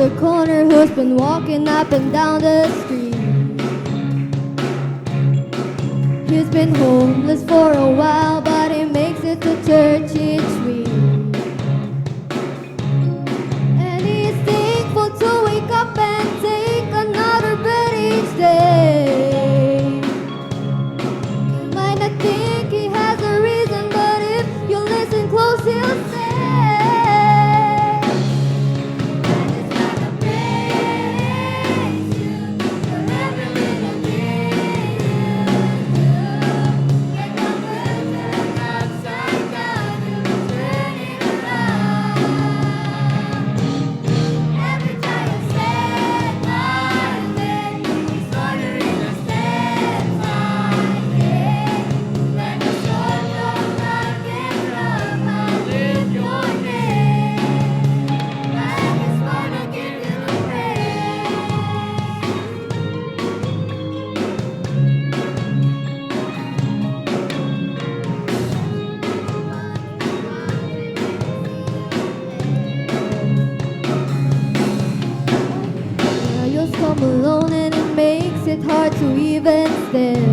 the corner who's been walking up and down the street. He's been homeless for a while, but he makes it to church each week. And he's thankful to wake up and take another breath each day. You might not think he has a reason, but if you listen close, he'll say, come alone and it makes it hard to even stand.